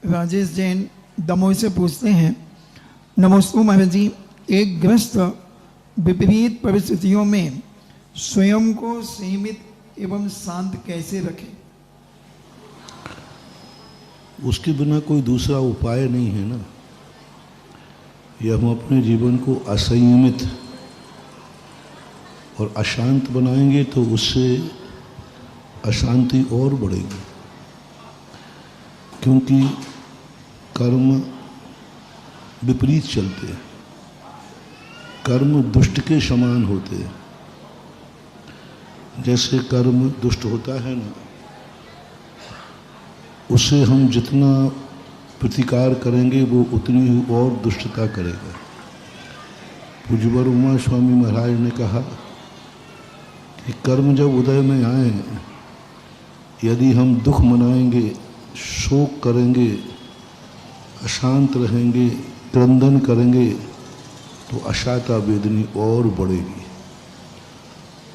राजेश जैन दमोह से पूछते हैं, नमस्ते महाराज जी, एक ग्रस्त विपरीत परिस्थितियों में स्वयं को सीमित एवं शांत कैसे रखें? उसके बिना कोई दूसरा उपाय नहीं है ना। यह हम अपने जीवन को असंयमित और अशांत बनाएंगे तो उससे अशांति और बढ़ेगी, क्योंकि कर्म विपरीत चलते हैं, कर्म दुष्ट के समान होते हैं। जैसे कर्म दुष्ट होता है ना, उसे हम जितना प्रतिकार करेंगे वो उतनी ही और दुष्टता करेगा। पूज्यवर उमा स्वामी महाराज ने कहा कि कर्म जब उदय में आए, यदि हम दुख मनाएंगे, शोक करेंगे, अशांत रहेंगे, क्रंदन करेंगे तो अशांता वेदनी और बढ़ेगी।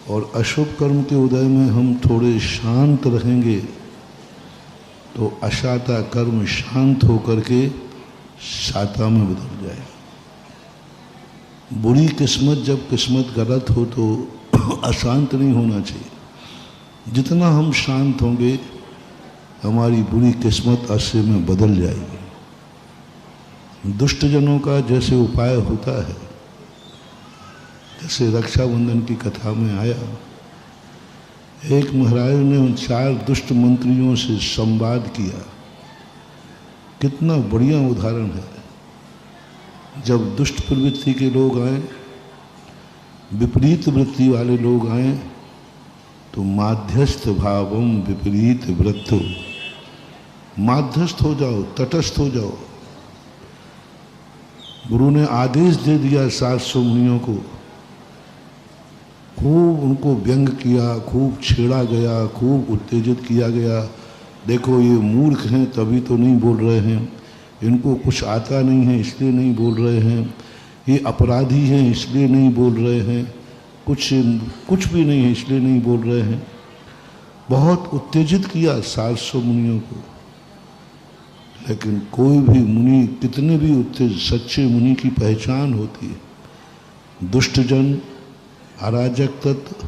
और अशुभ कर्म के उदय में हम थोड़े शांत रहेंगे तो अशांता कर्म शांत होकर के शांता में बदल जाए। बुरी किस्मत, जब किस्मत गलत हो तो अशांत नहीं होना चाहिए। जितना हम शांत होंगे हमारी बुरी किस्मत अश्य में बदल जाएगी। दुष्टजनों का जैसे उपाय होता है, जैसे रक्षाबंधन की कथा में आया, एक महाराज ने उन 4 दुष्ट मंत्रियों से संवाद किया। कितना बढ़िया उदाहरण है। जब दुष्ट प्रवृत्ति के लोग आए, विपरीत वृत्ति वाले लोग आए, तो माध्यस्थ भावम विपरीत वृत्तो, माध्यस्थ हो जाओ, तटस्थ हो जाओ। गुरु ने आदेश दे दिया 700 मुनियों को। खूब उनको व्यंग किया, खूब छेड़ा गया, खूब उत्तेजित किया गया। देखो ये मूर्ख हैं तभी तो नहीं बोल रहे हैं, इनको कुछ आता नहीं है इसलिए नहीं बोल रहे हैं, ये अपराधी हैं इसलिए नहीं बोल रहे हैं, कुछ भी नहीं है इसलिए नहीं बोल रहे हैं। बहुत उत्तेजित किया 700 मुनियों को। लेकिन कोई भी मुनि, कितने भी उत्तेजित, सच्चे मुनि की पहचान होती है। दुष्टजन, अराजक तत्व,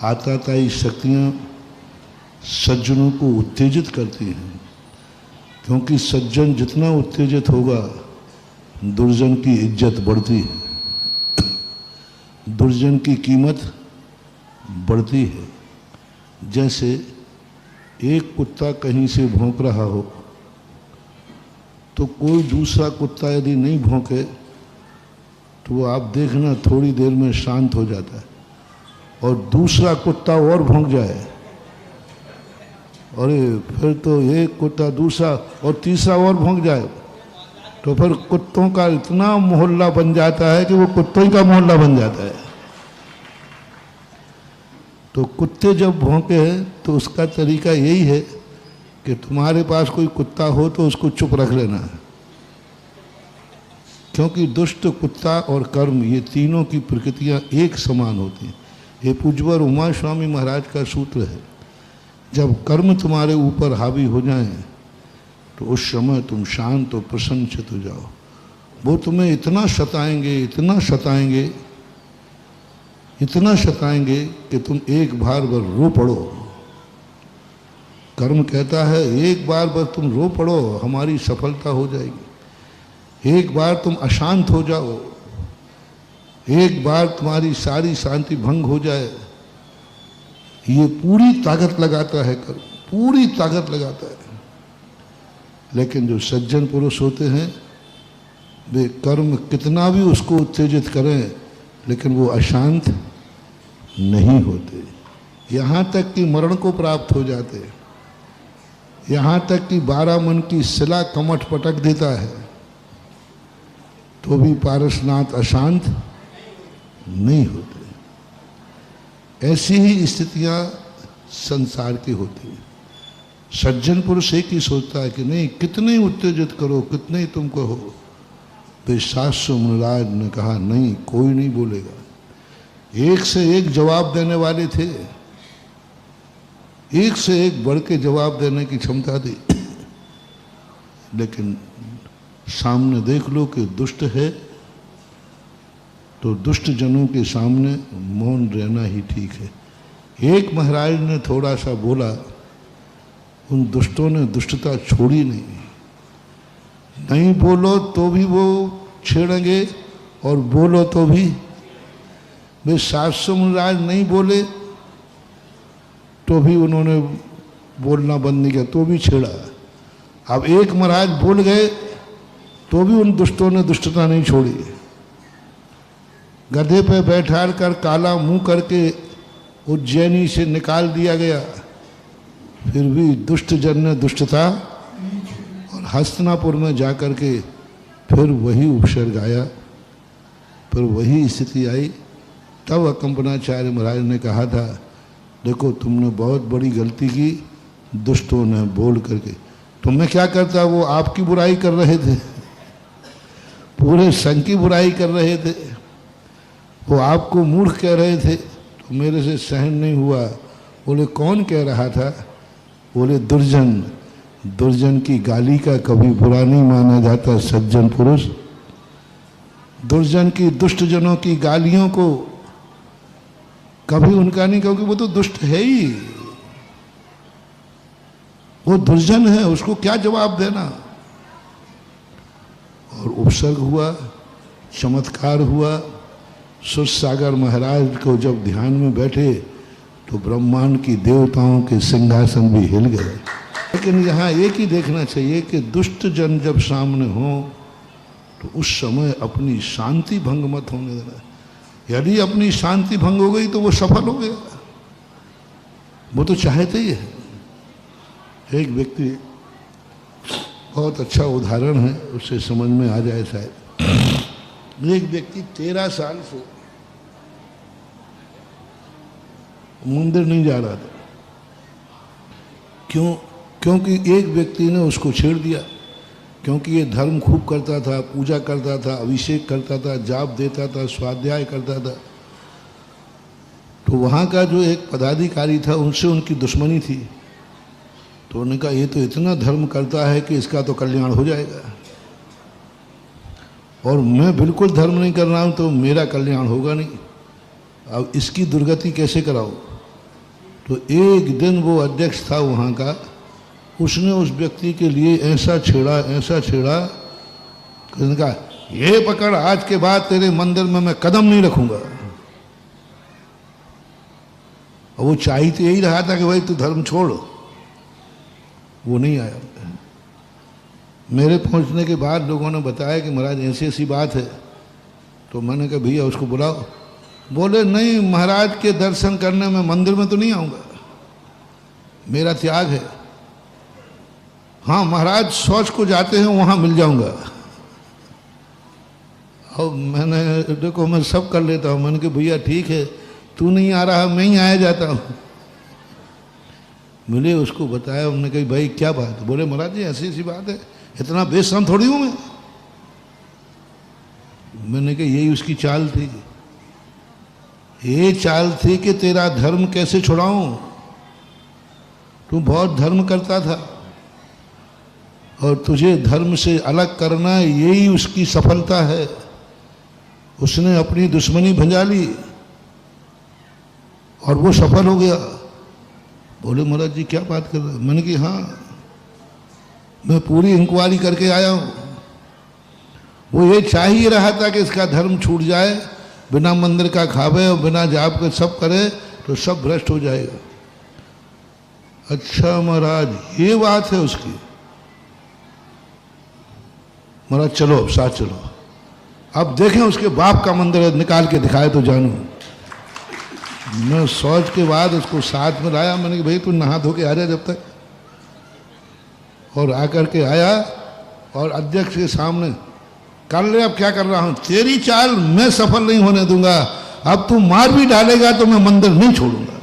आताताई शक्तियाँ सज्जनों को उत्तेजित करती हैं, क्योंकि सज्जन जितना उत्तेजित होगा दुर्जन की इज्जत बढ़ती है, दुर्जन की कीमत बढ़ती है। जैसे एक कुत्ता कहीं से भौंक रहा हो तो कोई दूसरा कुत्ता यदि नहीं भौंके तो वो आप देखना थोड़ी देर में शांत हो जाता है, और दूसरा कुत्ता और भौंक जाए, अरे फिर तो एक कुत्ता, दूसरा और तीसरा और भौंक जाए, तो फिर कुत्तों का इतना मोहल्ला बन जाता है कि वो कुत्तों का मोहल्ला बन जाता है। तो कुत्ते जब भौंके तो उसका तरीका यही है कि तुम्हारे पास कोई कुत्ता हो तो उसको चुप रख लेना है, क्योंकि दुष्ट, कुत्ता और कर्म, ये तीनों की प्रकृतियां एक समान होती हैं। ये पूज्यवर उमा स्वामी महाराज का सूत्र है। जब कर्म तुम्हारे ऊपर हावी हो जाएं तो उस समय तुम शांत और प्रसन्नचित्त हो जाओ। वो तुम्हें इतना सताएंगे, इतना सताएंगे, इतना सताएंगे कि तुम एक बार भर रो पड़ो। कर्म कहता है एक बार भर तुम रो पड़ो, हमारी सफलता हो जाएगी। एक बार तुम अशांत हो जाओ, एक बार तुम्हारी सारी शांति भंग हो जाए। ये पूरी ताकत लगाता है कर्म, पूरी ताकत लगाता है। लेकिन जो सज्जन पुरुष होते हैं वे कर्म कितना भी उसको उत्तेजित करें लेकिन वो अशांत नहीं होते। यहाँ तक कि मरण को प्राप्त हो जाते हैं, यहाँ तक कि 12 मन की शिला कमठ पटक देता है तो भी पारसनाथ अशांत नहीं होते। ऐसी ही स्थितियाँ संसार की होती हैं। सज्जन पुरुष एक ही सोचता है कि नहीं, कितने उत्तेजित करो, कितने ही तुम कहो। तो शास्त्र मुनिराज ने कहा नहीं, कोई नहीं बोलेगा। एक से एक जवाब देने वाले थे, एक से एक बढ़ के जवाब देने की क्षमता थी। लेकिन सामने देख लो कि दुष्ट है, तो दुष्ट जनों के सामने मौन रहना ही ठीक है। एक महाराज ने थोड़ा सा बोला, उन दुष्टों ने दुष्टता छोड़ी नहीं। नहीं बोलो तो भी वो छेड़ेंगे और बोलो तो भी। वे 700 महाराज नहीं बोले तो भी उन्होंने बोलना बंद नहीं किया, तो भी छेड़ा। अब एक महाराज बोल गए तो भी उन दुष्टों ने दुष्टता नहीं छोड़ी। गधे पे बैठा कर काला मुंह करके उज्जैनी से निकाल दिया गया, फिर भी दुष्ट जन ने दुष्टता, और हस्तिनापुर में जाकर के फिर वही उपसर्ग आया, फिर वही स्थिति आई। तब अकंपनाचार्य महाराज ने कहा था, देखो तुमने बहुत बड़ी गलती की, दुष्टों ने बोल करके। तो मैं क्या करता, वो आपकी बुराई कर रहे थे, पूरे संघ की बुराई कर रहे थे, वो आपको मूर्ख कह रहे थे, तो मेरे से सहन नहीं हुआ। बोले कौन कह रहा था? बोले दुर्जन। दुर्जन की गाली का कभी बुरा नहीं माना जाता सज्जन पुरुष। दुर्जन की, दुष्ट जनों की गालियों को कभी उनका नहीं, क्योंकि वो तो दुष्ट है ही, वो दुर्जन है, उसको क्या जवाब देना। और उपसर्ग हुआ, चमत्कार हुआ। सुरसागर महाराज को जब ध्यान में बैठे तो ब्रह्मांड की देवताओं के सिंहासन भी हिल गए। लेकिन यहाँ एक ही देखना चाहिए कि दुष्ट जन जब सामने हो तो उस समय अपनी शांति भंग मत होने देना। यदि अपनी शांति भंग हो गई तो वो सफल हो गया, वो तो चाहते ही है। एक व्यक्ति, बहुत अच्छा उदाहरण है, उससे समझ में आ जाए शायद। एक व्यक्ति 13 साल से मंदिर नहीं जा रहा था। क्यों? क्योंकि एक व्यक्ति ने उसको छेड़ दिया, क्योंकि ये धर्म खूब करता था, पूजा करता था, अभिषेक करता था, जाप देता था, स्वाध्याय करता था। तो वहाँ का जो एक पदाधिकारी था, उनसे उनकी दुश्मनी थी। तो उन्होंने कहा ये तो इतना धर्म करता है कि इसका तो कल्याण हो जाएगा, और मैं बिल्कुल धर्म नहीं कर रहा हूँ तो मेरा कल्याण होगा नहीं, अब इसकी दुर्गति कैसे कराओ। तो एक दिन वो अध्यक्ष था वहाँ का, उसने उस व्यक्ति के लिए ऐसा छेड़ा कि उसने कहा ये पकड़, आज के बाद तेरे मंदिर में मैं कदम नहीं रखूंगा। और वो चाहिए तो यही रहा था कि भाई तू धर्म छोड़। वो नहीं आया। मेरे पहुंचने के बाद लोगों ने बताया कि महाराज ऐसी ऐसी बात है। तो मैंने कहा भैया उसको बुलाओ। बोले नहीं, महाराज के दर्शन करने में मंदिर में तो नहीं आऊँगा, मेरा त्याग है। हाँ महाराज शौच को जाते हैं वहाँ मिल जाऊँगा। और मैंने देखो मैं सब कर लेता हूँ। मैंने कहा भैया ठीक है, तू नहीं आ रहा, मैं ही आया जाता हूँ। मिले, उसको बताया। उन्होंने कही भाई क्या बात है? बोले महाराज जी ऐसी ऐसी बात है, इतना बेशरम थोड़ी हूँ मैं। मैंने कहा यही उसकी चाल थी, ये चाल थी कि तेरा धर्म कैसे छुड़ाऊं। तू बहुत धर्म करता था और तुझे धर्म से अलग करना, यही उसकी सफलता है। उसने अपनी दुश्मनी भंजा ली और वो सफल हो गया। बोले महाराज जी क्या बात कर रहे हैं? मैंने कहा हाँ, मैं पूरी इंक्वायरी करके आया हूँ। वो ये चाह ही रहा था कि इसका धर्म छूट जाए, बिना मंदिर का खावे और बिना जाप के सब करे तो सब भ्रष्ट हो जाएगा। अच्छा महाराज ये बात है उसकी। महाराज चलो अब साथ चलो, अब देखें उसके बाप का मंदिर है, निकाल के दिखाए तो जानू। मैं शौच के बाद उसको साथ में लाया। मैंने कहा भाई तू नहा धो के आ जा जब तक। और आकर के आया और अध्यक्ष के सामने, कर ले अब क्या कर रहा हूं, तेरी चाल मैं सफल नहीं होने दूंगा। अब तू मार भी डालेगा तो मैं मंदिर नहीं छोड़ूंगा।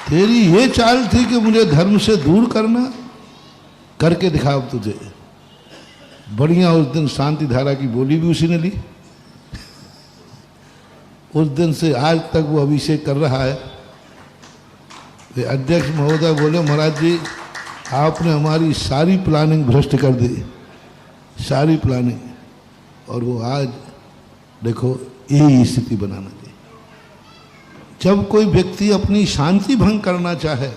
तेरी ये चाल थी कि मुझे धर्म से दूर करना, करके दिखा अब तुझे। बढ़िया उस दिन शांति धारा की बोली भी उसी ने ली। उस दिन से आज तक वो अभिषेक कर रहा है। वे अध्यक्ष महोदय बोले महाराज जी आपने हमारी सारी प्लानिंग भ्रष्ट कर दी, सारी प्लानिंग। और वो आज देखो यही स्थिति बनाना चाहिए। जब कोई व्यक्ति अपनी शांति भंग करना चाहे,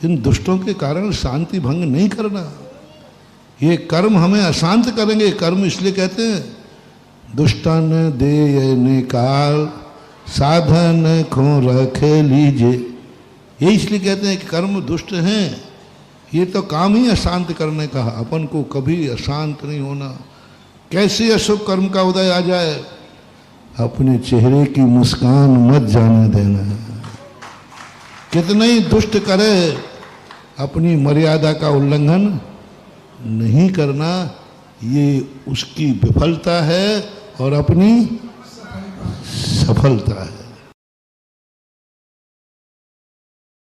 इन दुष्टों के कारण शांति भंग नहीं करना। ये कर्म हमें अशांत करेंगे। कर्म इसलिए कहते हैं दुष्टन दे काल साधन को रख लीजिए। ये इसलिए कहते हैं कि कर्म दुष्ट हैं। ये तो काम ही अशांत करने का। अपन को कभी अशांत नहीं होना। कैसे अशुभ कर्म का उदय आ जाए, अपने चेहरे की मुस्कान मत जाने देना। कितने ही दुष्ट करे, अपनी मर्यादा का उल्लंघन नहीं करना। ये उसकी विफलता है और अपनी सफलता है।